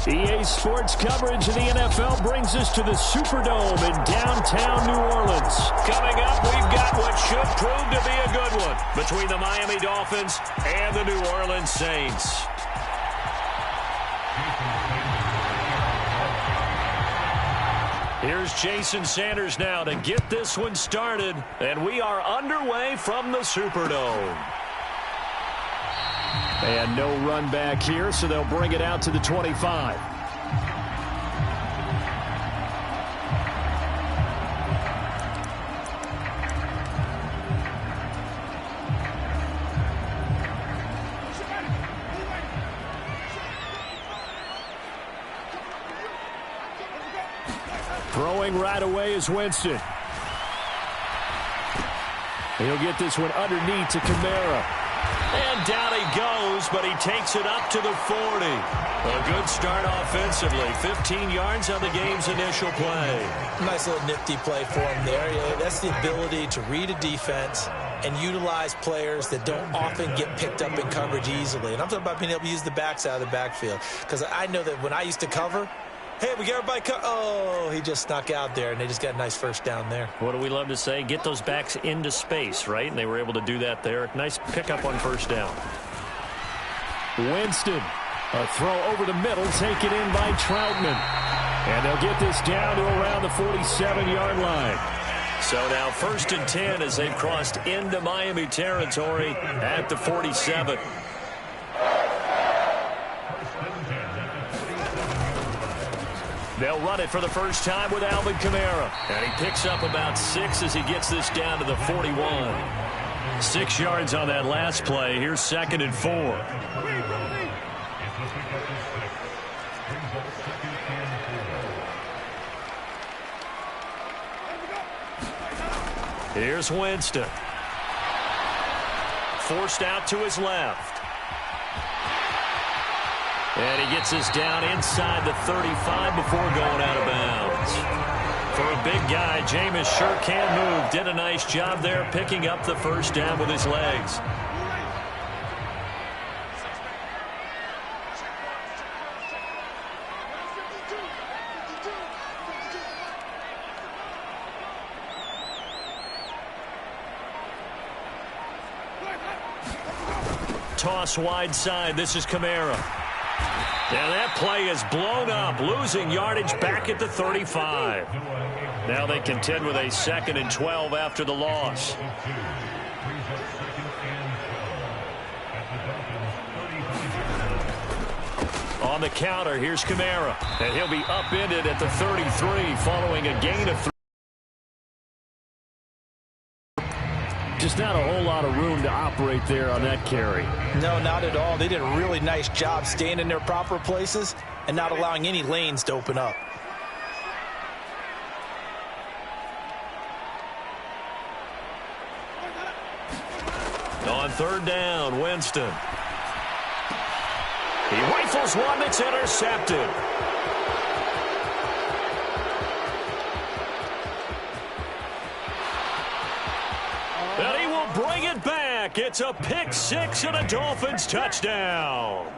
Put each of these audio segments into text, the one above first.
EA Sports coverage of the NFL brings us to the Superdome in downtown New Orleans. Coming up, we've got what should prove to be a good one between the Miami Dolphins and the New Orleans Saints. Here's Jason Sanders now to get this one started, and we are underway from the Superdome. And no run back here, so they'll bring it out to the 25. Throwing right away is Winston. He'll get this one underneath to Kamara. And down he goes, but he takes it up to the 40. A good start offensively. 15 yards on the game's initial play. Nice little nifty play for him there. Yeah, that's the ability to read a defense and utilize players that don't often get picked up in coverage easily. And I'm talking about being able to use the backs out of the backfield. Because I know that when I used to cover, hey, we got everybody oh, he just snuck out there, and they just got a nice first down there. What do we love to say? Get those backs into space, right? And they were able to do that there. Nice pickup on first down. Winston, a throw over the middle, taken in by Troutman. And they'll get this down to around the 47-yard line. So now 1st and 10 as they've crossed into Miami territory at the 47. They'll run it for the first time with Alvin Kamara. And he picks up about 6 as he gets this down to the 41. 6 yards on that last play. Here's 2nd and 4. Here's Winston. Forced out to his left. And he gets this down inside the 35 before going out of bounds. For a big guy, Jameis sure can move. Did a nice job there picking up the first down with his legs. Toss wide side. This is Kamara. And that play is blown up, losing yardage back at the 35. Now they contend with a 2nd and 12 after the loss. On the counter, here's Kamara. And he'll be upended at the 33 following a gain of 3. Just not a whole lot of room to operate there on that carry. No, not at all. They did a really nice job staying in their proper places and not allowing any lanes to open up. On 3rd down, Winston. He rifles one that's intercepted. And he will bring it back. It's a pick 6 and a Dolphins touchdown.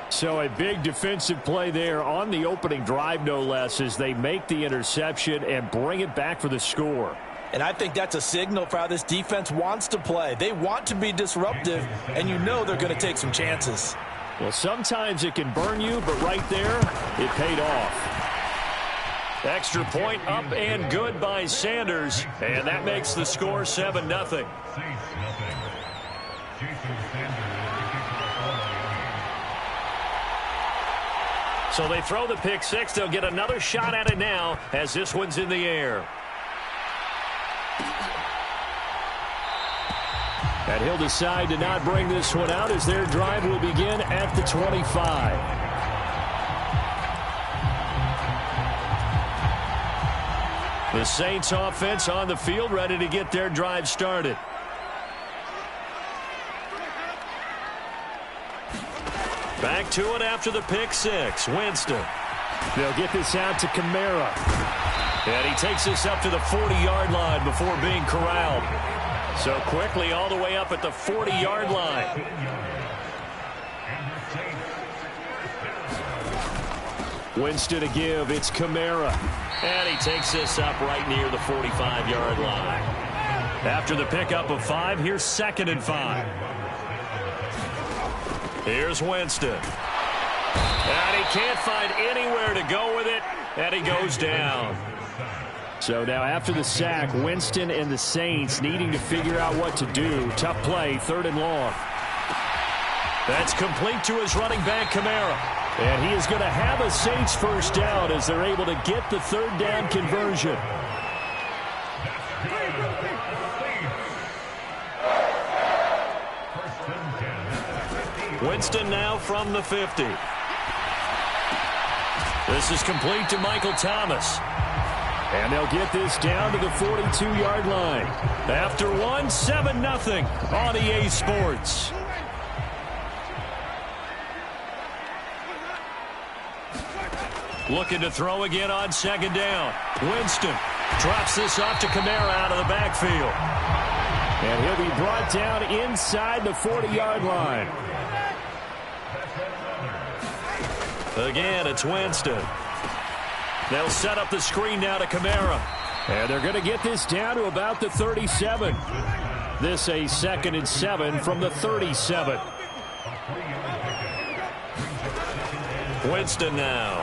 So a big defensive play there on the opening drive, no less, as they make the interception and bring it back for the score. And I think that's a signal for how this defense wants to play. They want to be disruptive, and you know they're going to take some chances. Well, sometimes it can burn you, but right there, it paid off. Extra point up and good by Sanders. And that makes the score 7-0. So they throw the pick 6. They'll get another shot at it now as this one's in the air. And he'll decide to not bring this one out as their drive will begin at the 25. The Saints offense on the field, ready to get their drive started. Back to it after the pick 6. Winston. They'll get this out to Kamara. And he takes this up to the 40-yard line before being corralled. So quickly all the way up at the 40-yard line. Winston to give. It's Kamara. And he takes this up right near the 45-yard line. After the pickup of 5, here's 2nd and 5. Here's Winston. And he can't find anywhere to go with it, and he goes down. So now after the sack, Winston and the Saints needing to figure out what to do. Tough play, 3rd and long. That's complete to his running back, Kamara. And he is going to have a Saints first down as they're able to get the 3rd down conversion. Winston now from the 50. This is complete to Michael Thomas. And they'll get this down to the 42-yard line. After 1, 7-0 on EA Sports. Looking to throw again on 2nd down. Winston drops this off to Kamara out of the backfield. And he'll be brought down inside the 40-yard line. Again, it's Winston. They'll set up the screen now to Kamara. And they're going to get this down to about the 37. This a 2nd and 7 from the 37. Winston now.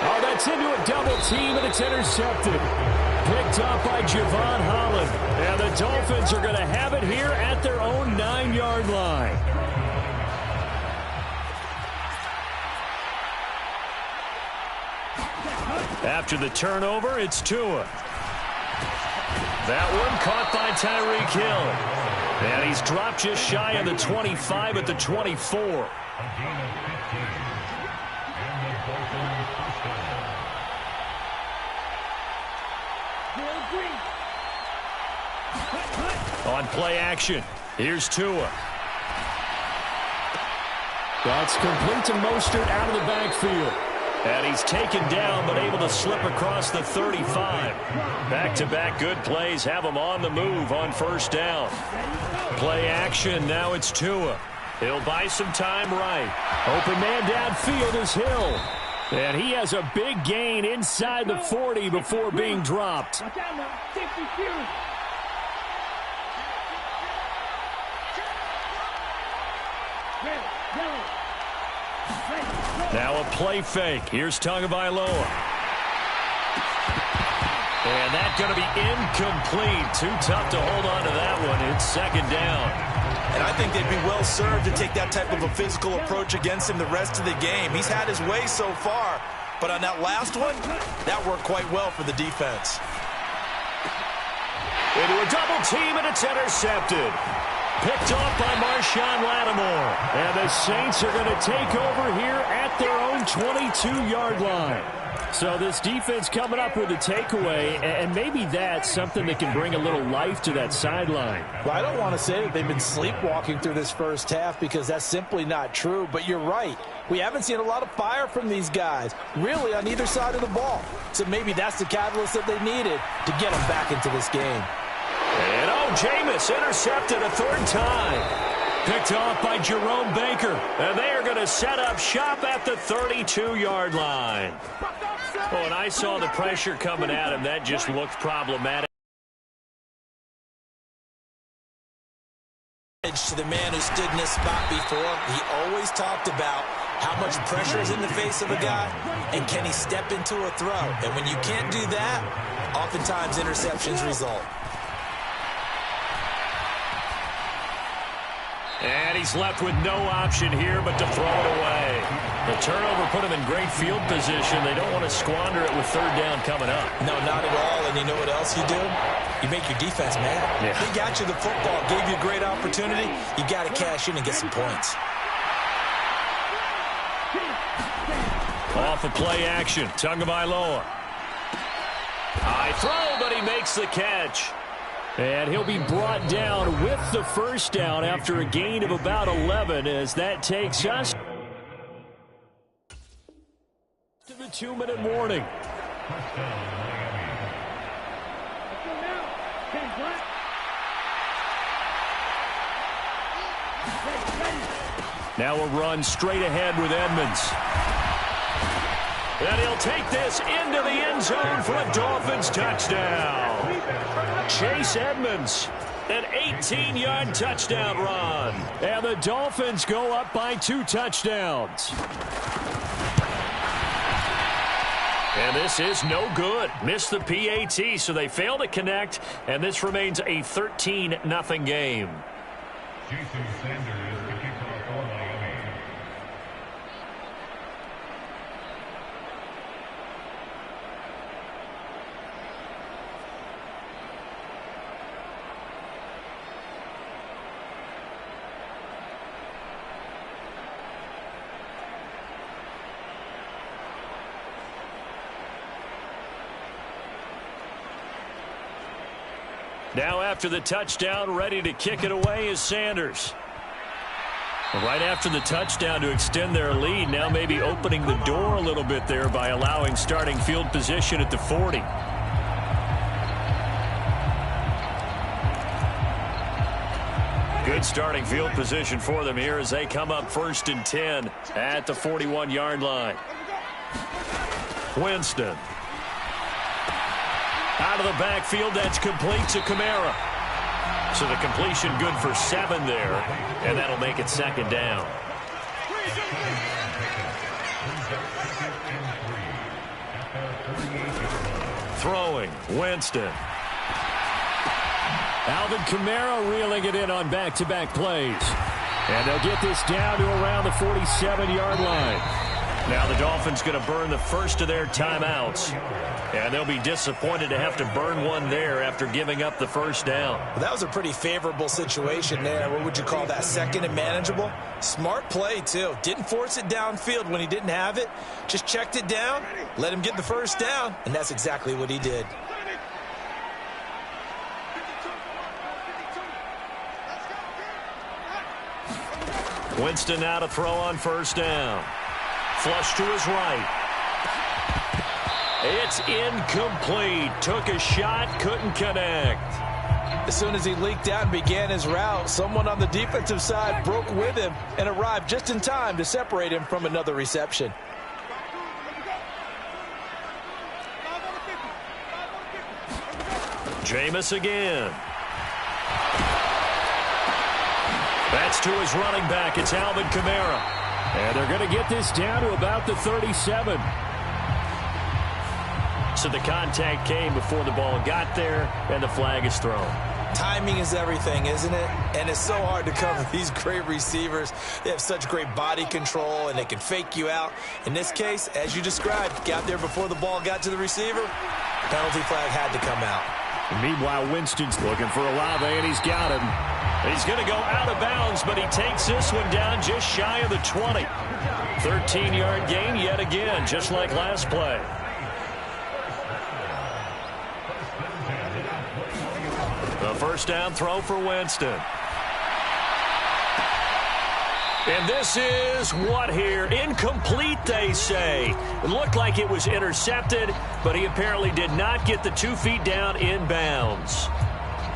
Oh, that's into a double team, and it's intercepted. Picked up by Javon Holland. And the Dolphins are going to have it here at their own 9-yard line. After the turnover, it's Tua. That one caught by Tyreek Hill. And he's dropped just shy of the 25 at the 24. On play action, here's Tua. That's complete to Mostert out of the backfield. And he's taken down, but able to slip across the 35. Back-to-back good plays have him on the move on 1st down. Play action, now it's Tua. He'll buy some time right. Open man downfield is Hill. And he has a big gain inside the 40 before being dropped. Now a play fake. Here's Tagovailoa. And that's going to be incomplete. Too tough to hold on to that one. It's 2nd down. And I think they'd be well served to take that type of a physical approach against him the rest of the game. He's had his way so far, but on that last one, that worked quite well for the defense. Into a double team, and it's intercepted. Picked off by Marshawn Lattimore. And the Saints are going to take over here at their own 22-yard line. So this defense coming up with a takeaway, and maybe that's something that can bring a little life to that sideline. Well, I don't want to say that they've been sleepwalking through this first half because that's simply not true, but you're right. We haven't seen a lot of fire from these guys, really on either side of the ball. So maybe that's the catalyst that they needed to get them back into this game. And Jameis intercepted a 3rd time. Picked off by Jerome Baker. And they are going to set up shop at the 32-yard line. Oh, and I saw the pressure coming at him. That just looked problematic. To the man who stood in this spot before, he always talked about how much pressure is in the face of a guy and can he step into a throw. And when you can't do that, oftentimes interceptions result. And he's left with no option here but to throw it away. The turnover put him in great field position. They don't want to squander it with 3rd down coming up. No, not at all. And you know what else you do? You make your defense mad. Yeah. They got you the football, gave you a great opportunity. You got to cash in and get some points. Off of play action, Tagovailoa. High throw, but he makes the catch. And he'll be brought down with the 1st down after a gain of about 11 as that takes us to the 2-minute warning. Now a run straight ahead with Edmonds. And he'll take this into the end zone for a Dolphins touchdown. Chase Edmonds, an 18-yard touchdown run. And the Dolphins go up by 2 touchdowns. And this is no good. Missed the PAT, so they fail to connect, and this remains a 13-0 game. Jason Sanders, the kickoff for Miami. Now after the touchdown, ready to kick it away is Sanders. Right after the touchdown to extend their lead, now maybe opening the door a little bit there by allowing starting field position at the 40. Good starting field position for them here as they come up 1st and 10 at the 41-yard line. Winston. Out of the backfield, that's complete to Kamara. So the completion good for 7 there, and that'll make it 2nd down. Throwing, Winston. Alvin Kamara reeling it in on back-to-back plays. And they'll get this down to around the 47-yard line. Now the Dolphins going to burn the first of their timeouts. And they'll be disappointed to have to burn one there after giving up the first down. Well, that was a pretty favorable situation there. What would you call that? 2nd and manageable? Smart play, too. Didn't force it downfield when he didn't have it. Just checked it down, let him get the first down, and that's exactly what he did. Winston now to throw on 1st down. Flush to his right. It's incomplete. Took a shot, couldn't connect. As soon as he leaked out and began his route, someone on the defensive side broke with him and arrived just in time to separate him from another reception. Jameis again. That's to his running back. It's Alvin Kamara. And they're going to get this down to about the 37. So the contact came before the ball got there, and the flag is thrown. Timing is everything, isn't it? And it's so hard to cover these great receivers. They have such great body control, and they can fake you out. In this case, as you described, got there before the ball got to the receiver. Penalty flag had to come out. And meanwhile, Winston's looking for Olave, and he's got him. He's going to go out of bounds, but he takes this one down just shy of the 20. 13-yard gain yet again, just like last play. The 1st down throw for Winston. And this is what here? Incomplete, they say. It looked like it was intercepted, but he apparently did not get the 2 feet down in bounds.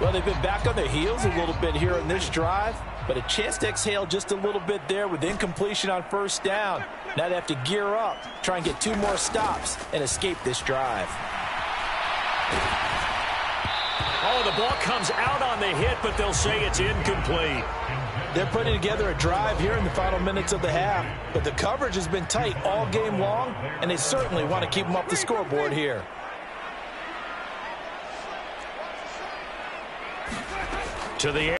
Well, they've been back on their heels a little bit here in this drive, but a chance to exhale just a little bit there with incompletion on 1st down. Now they have to gear up, try and get 2 more stops, and escape this drive. Oh, the ball comes out on the hit, but they'll say it's incomplete. They're putting together a drive here in the final minutes of the half, but the coverage has been tight all game long, and they certainly want to keep them up the scoreboard here. To the air.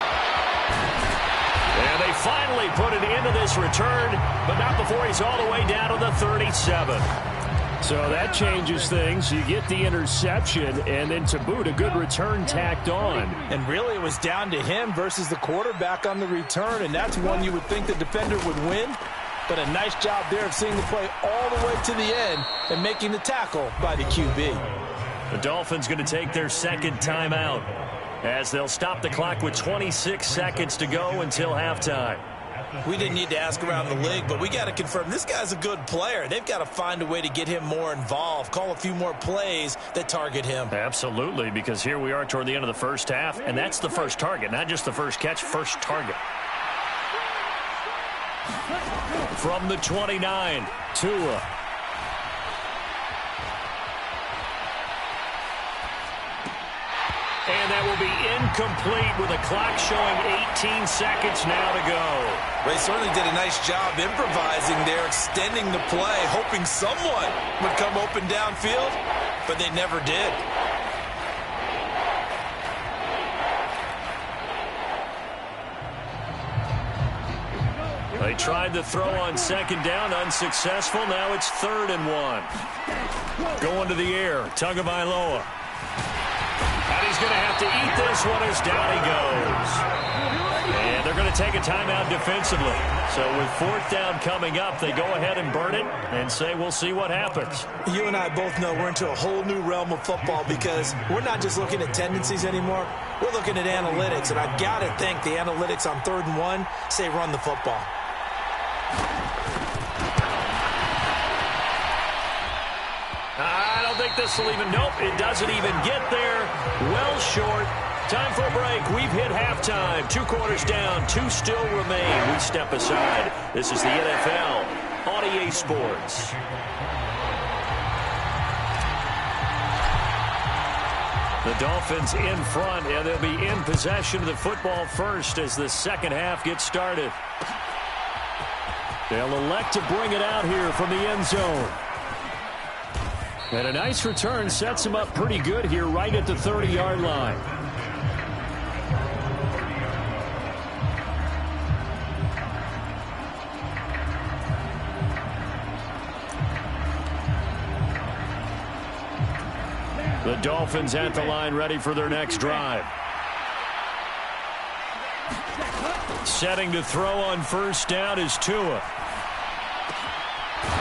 And they finally put it into this return, but not before he's all the way down to the 37. So that changes things. You get the interception, and then to boot, a good return tacked on. And really, it was down to him versus the quarterback on the return, and that's one you would think the defender would win. But a nice job there of seeing the play all the way to the end and making the tackle by the QB. The Dolphins going to take their 2nd timeout as they'll stop the clock with 26 seconds to go until halftime. We didn't need to ask around the league, but we got to confirm this guy's a good player. They've got to find a way to get him more involved, call a few more plays that target him. Absolutely, because here we are toward the end of the 1st half, and that's the first target, not just the first catch, first target. From the 29, Tua. And that will be incomplete with a clock showing 18 seconds now to go. They certainly did a nice job improvising there, extending the play, hoping someone would come open downfield, but they never did. They tried to throw on second down, unsuccessful. Now it's 3rd and 1. Going to the air, Tagovailoa. And he's going to have to eat this one as down he goes. And they're going to take a timeout defensively. So with 4th down coming up, they go ahead and burn it and say we'll see what happens. You and I both know we're into a whole new realm of football because we're not just looking at tendencies anymore. We're looking at analytics, and I've got to think the analytics on 3rd and 1 say run the football. I don't think this will even, nope, it doesn't even get there. Well short. Time for a break. We've hit halftime. 2 quarters down, 2 still remain. We step aside. This is the NFL on EA Sports. The Dolphins in front, and they'll be in possession of the football first as the second half gets started. They'll elect to bring it out here from the end zone. And a nice return sets him up pretty good here right at the 30-yard line. The Dolphins at the line ready for their next drive. Setting to throw on 1st down is Tua.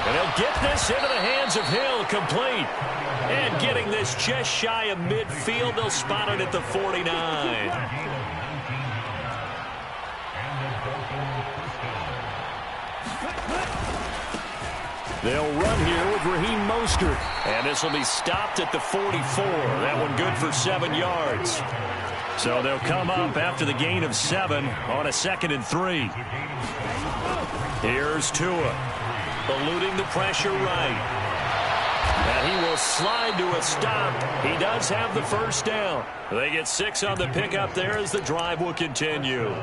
And he'll get this into the hands of Hill, complete. And getting this just shy of midfield, they'll spot it at the 49. They'll run here with Raheem Mostert. And this will be stopped at the 44. That one good for 7 yards. So they'll come up after the gain of 7 on a 2nd and 3. Here's Tua. Eluding the pressure right. And he will slide to a stop. He does have the 1st down. They get 6 on the pickup there as the drive will continue.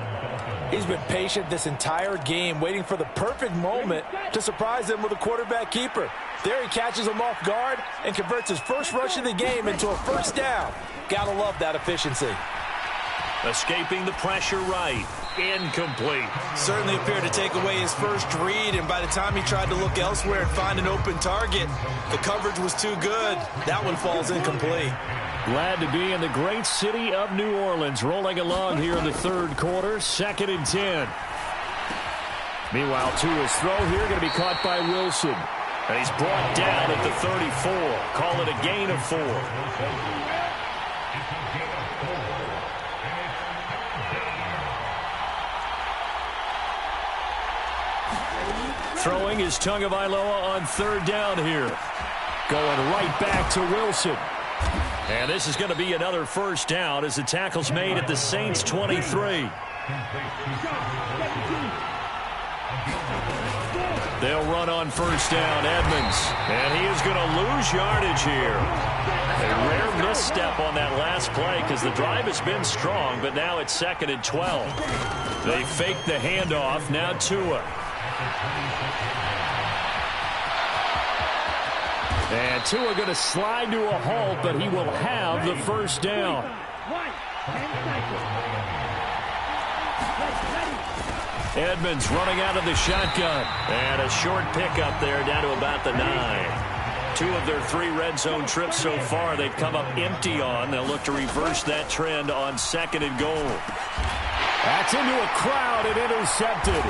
He's been patient this entire game, waiting for the perfect moment to surprise them with a quarterback keeper. There he catches him off guard and converts his first rush of the game into a 1st down. Gotta love that efficiency. Escaping the pressure right. Incomplete. Certainly appeared to take away his first read, and by the time he tried to look elsewhere and find an open target, the coverage was too good. That one falls incomplete. Glad to be in the great city of New Orleans, rolling along here in the 3rd quarter, 2nd and 10. Meanwhile, Tua's throw here going to be caught by Wilson. And he's brought down at the 34. Call it a gain of 4. Throwing is Tagovailoa on 3rd down here. Going right back to Wilson. And this is going to be another 1st down as the tackle's made at the Saints 23. They'll run on 1st down, Edmonds. And he is going to lose yardage here. A rare misstep on that last play because the drive has been strong, but now it's 2nd and 12. They fake the handoff. Now Tua. And Tua going to slide to a halt, but he will have the 1st down. Edmonds running out of the shotgun. And a short pickup there down to about the 9. 2 of their 3 red zone trips so far they've come up empty on. They'll look to reverse that trend on 2nd and goal. That's into a crowd and intercepted.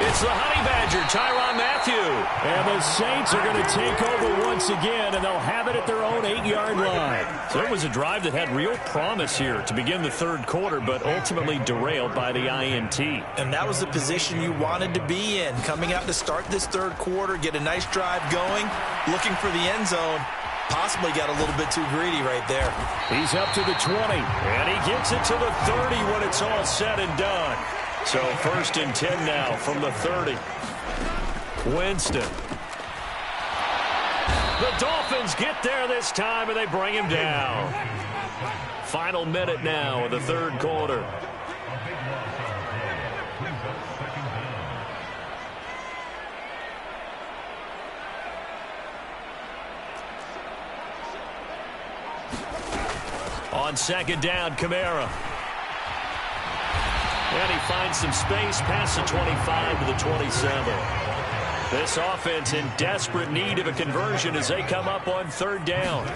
It's the Honey Badger, Tyrann Mathieu. And the Saints are going to take over once again, and they'll have it at their own 8-yard line. So it was a drive that had real promise here to begin the 3rd quarter, but ultimately derailed by the INT. And that was the position you wanted to be in. Coming out to start this 3rd quarter, get a nice drive going, looking for the end zone. Possibly got a little bit too greedy right there. He's up to the 20. And he gets it to the 30 when it's all said and done. So 1st and 10 now from the 30. Winston. The Dolphins get there this time, and they bring him down. Final minute now of the 3rd quarter. On 2nd down, Kamara. And he finds some space past the 25 to the 27. This offense in desperate need of a conversion as they come up on 3rd down.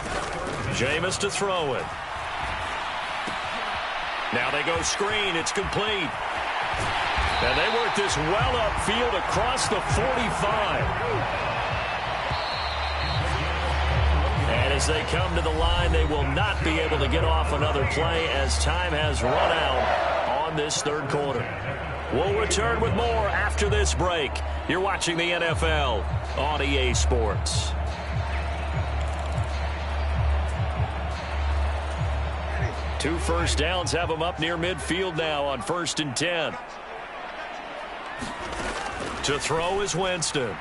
Jameis to throw it. Now they go screen. It's complete. And they work this well upfield across the 45. And as they come to the line, they will not be able to get off another play as time has run out on this 3rd quarter. We'll return with more after this break. You're watching the NFL on EA Sports. Two first downs have them up near midfield now on 1st and 10. To throw is Winston.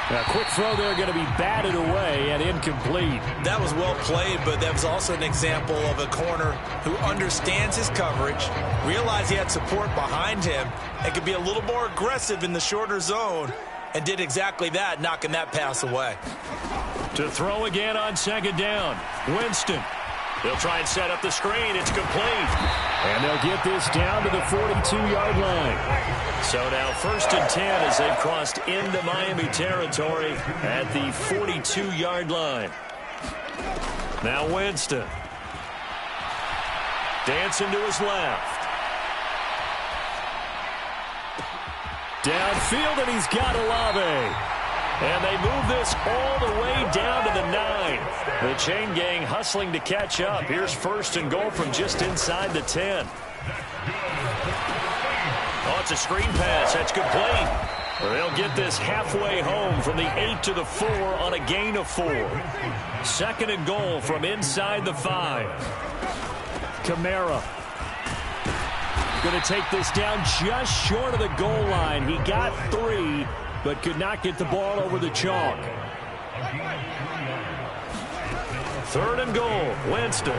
A quick throw there going to be batted away and incomplete. That was well played, but that was also an example of a corner who understands his coverage, realized he had support behind him, and could be a little more aggressive in the shorter zone, and did exactly that, knocking that pass away. To throw again on 2nd down. Winston. They'll try and set up the screen. It's complete. And they'll get this down to the 42-yard line. So now 1st and 10 as they've crossed into Miami territory at the 42-yard line. Now Winston. Dancing to his left. Downfield, and he's got Olave. And they move this all the way down to the 9. The chain gang hustling to catch up. Here's 1st and goal from just inside the 10. Oh, it's a screen pass. That's complete. They'll get this halfway home from the 8 to the 4 on a gain of 4. 2nd and goal from inside the 5. Kamara. Going to take this down just short of the goal line. He got 3. But could not get the ball over the chalk. 3rd and goal. Winston.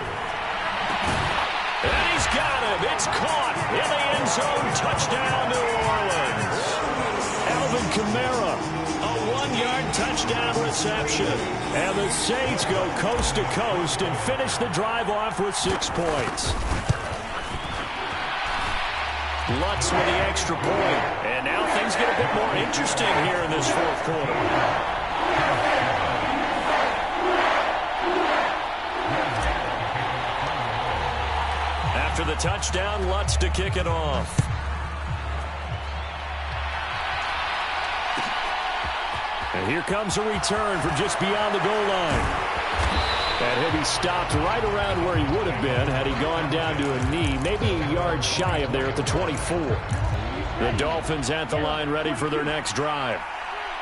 And he's got him. It's caught in the end zone. Touchdown, New Orleans. Alvin Kamara. A 1-yard touchdown reception. And the Saints go coast to coast and finish the drive off with 6 points. Lutz with the extra point. And now things get a bit more interesting here in this 4th quarter. After the touchdown, Lutz to kick it off. And here comes a return from just beyond the goal line. And he'll be stopped right around where he would have been had he gone down to a knee, maybe a yard shy of there at the 24. The Dolphins at the line ready for their next drive.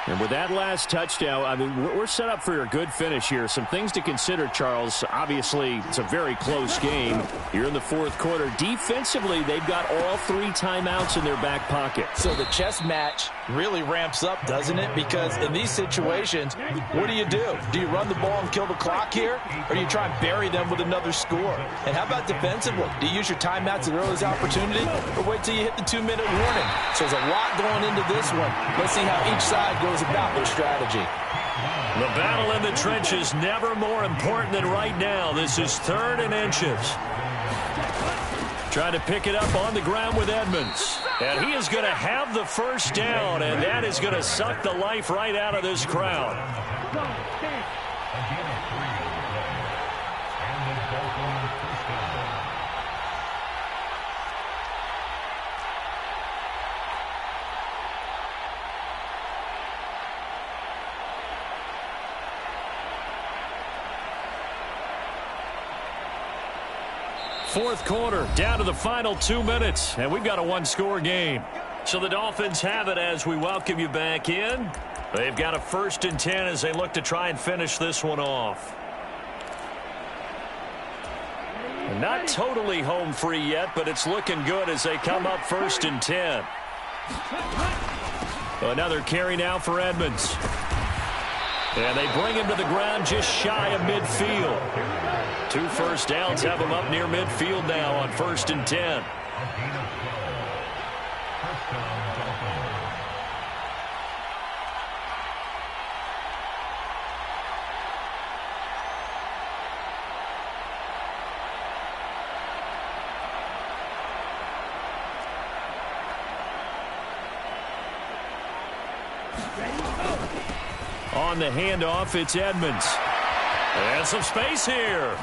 And with that last touchdown, I mean, we're set up for a good finish here. Some things to consider, Charles. Obviously, it's a very close game. You're in the 4th quarter. Defensively, they've got all 3 timeouts in their back pocket. So the chess match really ramps up, doesn't it? Because in these situations, what do? Do you run the ball and kill the clock here? Or do you try and bury them with another score? And how about defensively? Do you use your timeouts at the earliest opportunity? Or wait till you hit the 2-minute warning? So there's a lot going into this one. Let's see how each side goes about their strategy. The battle in the trenches never more important than right now. This is 3rd and inches. Trying to pick it up on the ground with Edmonds. And he is going to have the 1st down, and that is going to suck the life right out of this crowd. Fourth quarter, down to the final 2 minutes, and we've got a 1-score game. So the Dolphins have it as we welcome you back in. They've got a 1st and 10 as they look to try and finish this one off. And Not totally home free yet, but it's looking good as they come up 1st and 10. Another carry now for Edmonds. And they bring him to the ground just shy of midfield. 2 first downs have him up near midfield now on 1st and 10. On the handoff, it's Edmonds. And some space here.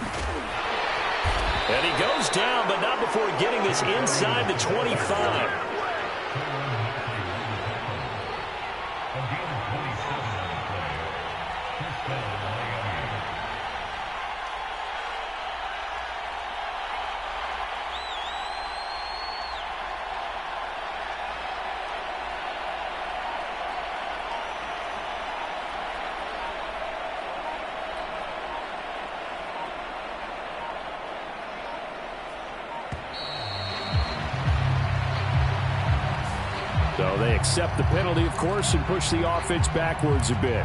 And he goes down, but not before getting this inside the 25. So they accept the penalty, of course, and push the offense backwards a bit.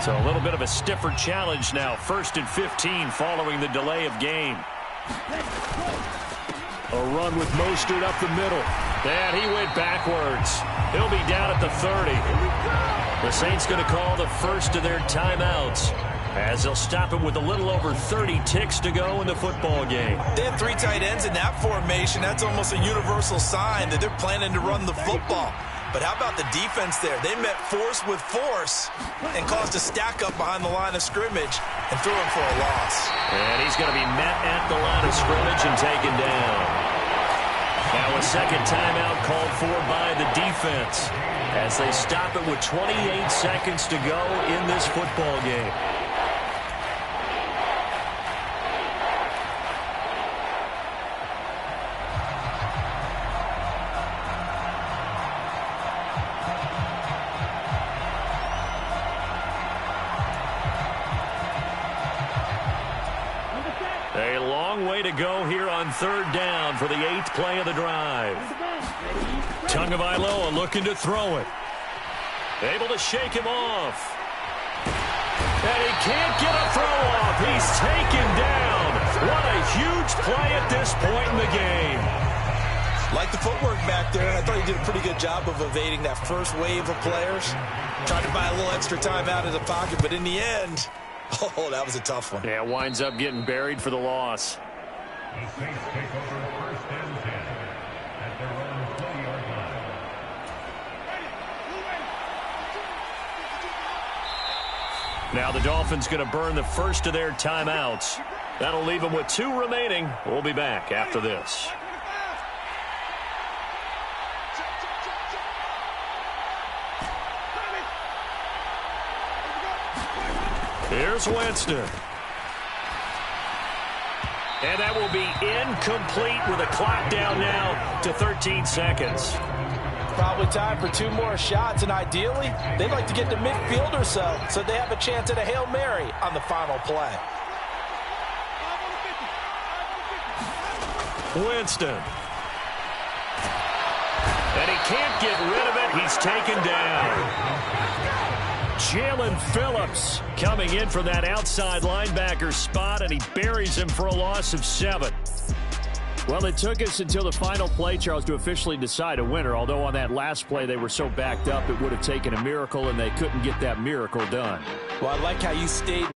So a little bit of a stiffer challenge now. 1st and 15 following the delay of game. A run with Mostert up the middle. And he went backwards. He'll be down at the 30. The Saints going to call the first of their timeouts, as they'll stop it with a little over 30 ticks to go in the football game. They have 3 tight ends in that formation. That's almost a universal sign that they're planning to run the football. But how about the defense there? They met force with force and caused a stack up behind the line of scrimmage and threw him for a loss. And he's going to be met at the line of scrimmage and taken down. Now a second timeout called for by the defense as they stop it with 28 seconds to go in this football game. A long way to go here on 3rd down for the 8th play of the drive. Tagovailoa looking to throw it. Able to shake him off. And he can't get a throw off. He's taken down. What a huge play at this point in the game. Like the footwork back there, I thought he did a pretty good job of evading that first wave of players. Tried to buy a little extra time out of the pocket, but in the end, oh, that was a tough one. Yeah, winds up getting buried for the loss. The Saints take over 1st and 10 at their own 20-yard line. Now the Dolphins going to burn the first of their timeouts. That'll leave them with 2 remaining. We'll be back after this. Here's Winston. And that will be incomplete with a clock down now to 13 seconds. Probably time for 2 more shots, and ideally, they'd like to get to midfield or so they have a chance at a Hail Mary on the final play. Winston. And he can't get rid of it. He's taken down. Jalen Phillips coming in from that outside linebacker spot, and he buries him for a loss of 7. Well, it took us until the final play, Charles, to officially decide a winner, although on that last play they were so backed up it would have taken a miracle, and they couldn't get that miracle done. Well, I like how you stayed